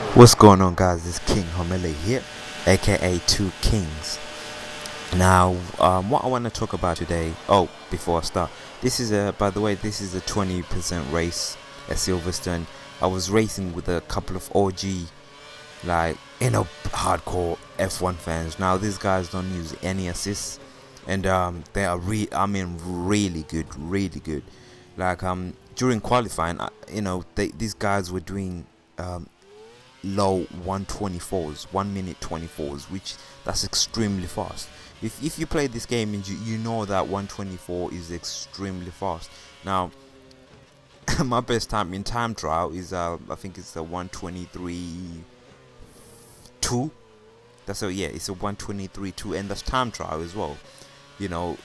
What's going on, guys? It's King Homile here, aka Two Kings. Now, what I want to talk about today. Oh, before I start, this is a, by the way, this is a 20% race at Silverstone. I was racing with a couple of OG, like, hardcore F1 fans. Now, these guys don't use any assists, and they are really good, really good. Like, during qualifying, these guys were doing low 124s, 1 minute 24s, which that's extremely fast. If you play this game and you know that 124 is extremely fast. Now, my best time in time trial is I think it's a 123.2. That's a, yeah, it's a 123.2, and that's time trial as well. You know,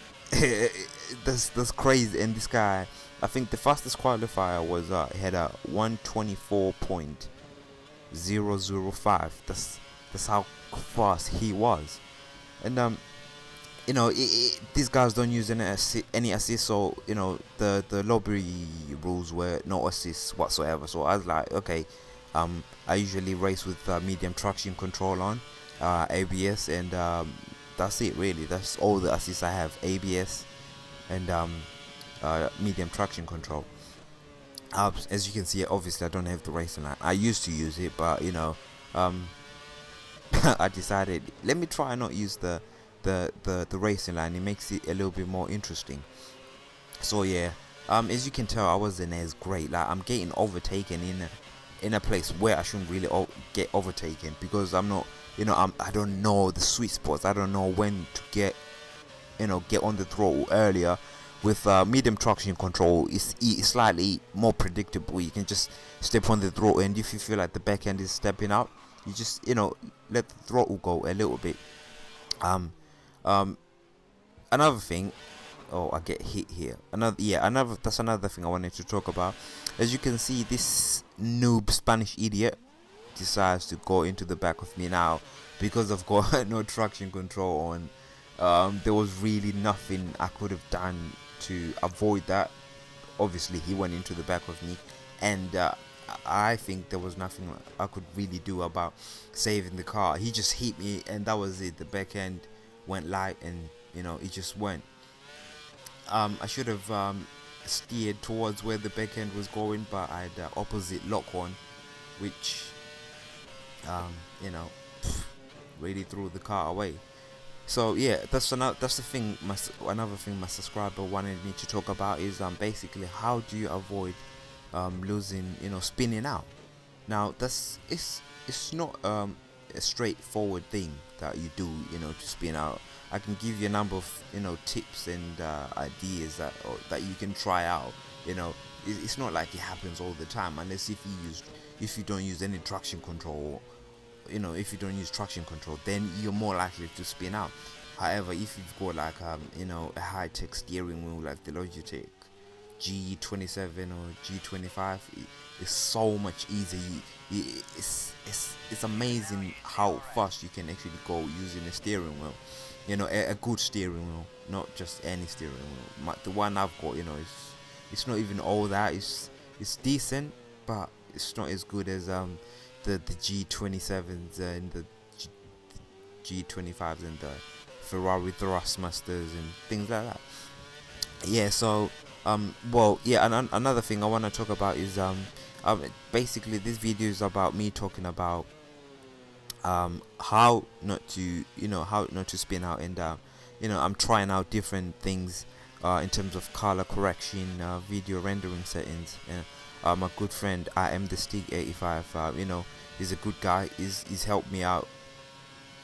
that's crazy. And this guy, I think the fastest qualifier was had a 124.005. That's how fast he was. And these guys don't use any assists, so the lobby rules were no assists whatsoever. So I was like, okay, I usually race with medium traction control on, ABS, and that's it really. That's all the assists I have: ABS and medium traction control. As you can see, obviously I don't have the racing line. I used to use it, but I decided, let me try not use the racing line. It makes it a little bit more interesting. So yeah, as you can tell, I wasn't as great. Like, I'm getting overtaken in a place where I shouldn't really get overtaken, because I'm not, I don't know the sweet spots. I don't know when to get on the throttle earlier. With medium traction control, it's slightly more predictable. You can just step on the throttle, and if you feel like the back end is stepping out, you just let the throttle go a little bit. Another thing, oh, I get hit here. That's another thing I wanted to talk about. As you can see, this noob Spanish idiot decides to go into the back of me now, because I've got no traction control on. There was really nothing I could have done to avoid that. Obviously, he went into the back of me, and I think there was nothing I could really do about saving the car. He just hit me, and that was it. The back end went light, and it just went. I should have steered towards where the back end was going, but I had opposite lock on, which really threw the car away. So yeah, that's the thing. Another thing my subscriber wanted me to talk about is basically, how do you avoid losing, spinning out. Now it's not a straightforward thing that you do, to spin out. I can give you a number of tips and ideas that you can try out. It's not like it happens all the time, unless if you don't use any traction control. If you don't use traction control, then you're more likely to spin out. However, if you've got like a high-tech steering wheel like the Logitech G27 or G25, it's so much easier. It's amazing how fast you can actually go using a steering wheel. A good steering wheel, not just any steering wheel. The one I've got, it's not even all that. It's decent, but it's not as good as the G27s and the G25s and the Ferrari Thrustmasters and things like that. Yeah, so well, yeah, and another thing I want to talk about is basically this video is about me talking about how not to spin out, and I'm trying out different things in terms of color correction, video rendering settings. My good friend I am the Stick 85, he's a good guy. He's helped me out.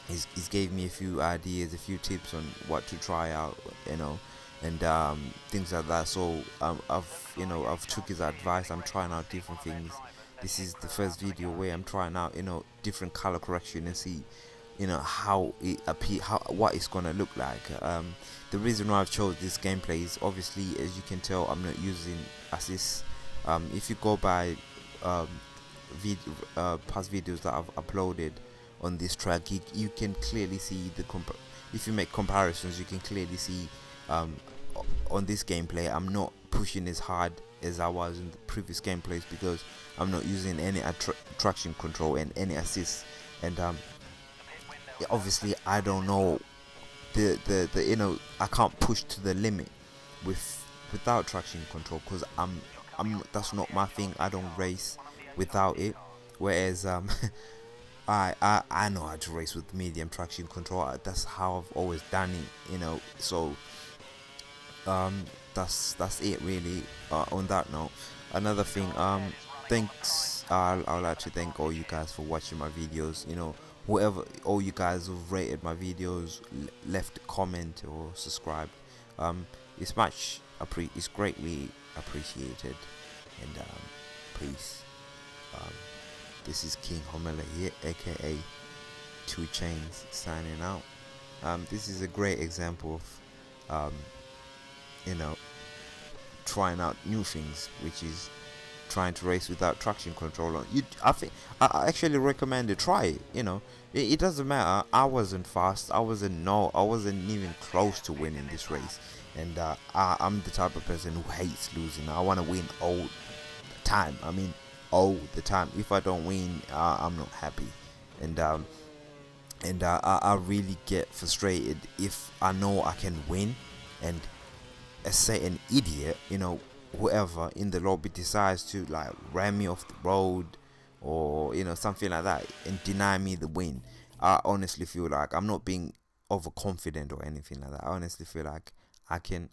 He's gave me a few ideas, a few tips on what to try out, and things like that. So I've took his advice. I'm trying out different things. This is the first video where I'm trying out different color correction and see how it what it's gonna look like. The reason why I've chose this gameplay is, obviously, as you can tell, I'm not using assists. If you go by past videos that I've uploaded on this track, you can clearly see if you make comparisons, you can clearly see on this gameplay I'm not pushing as hard as I was in the previous gameplays, because I'm not using any traction control and any assist. And obviously I don't know the I can't push to the limit without traction control, because I'm that's not my thing. I don't race without it. Whereas I know how to race with medium traction control. That's how I've always done it, so um that's it really. On that note, another thing, thanks, I'd like to thank all you guys for watching my videos. Whoever, all you guys who've rated my videos, left a comment or subscribed, it's it's greatly appreciated. And peace. um this is King Homela here, aka Two Chains, signing out. This is a great example of you know trying out new things, which is trying to race without traction control on. I think I actually recommend it. Try it. It doesn't matter. I wasn't fast. I wasn't even close to winning this race. And I'm the type of person who hates losing. I want to win all the time. I mean, all the time. If I don't win, I'm not happy. And I really get frustrated if I know I can win, and say an idiot, whoever in the lobby decides to like ram me off the road, or something like that, and deny me the win. I honestly feel like I'm not being overconfident or anything like that. I honestly feel like I can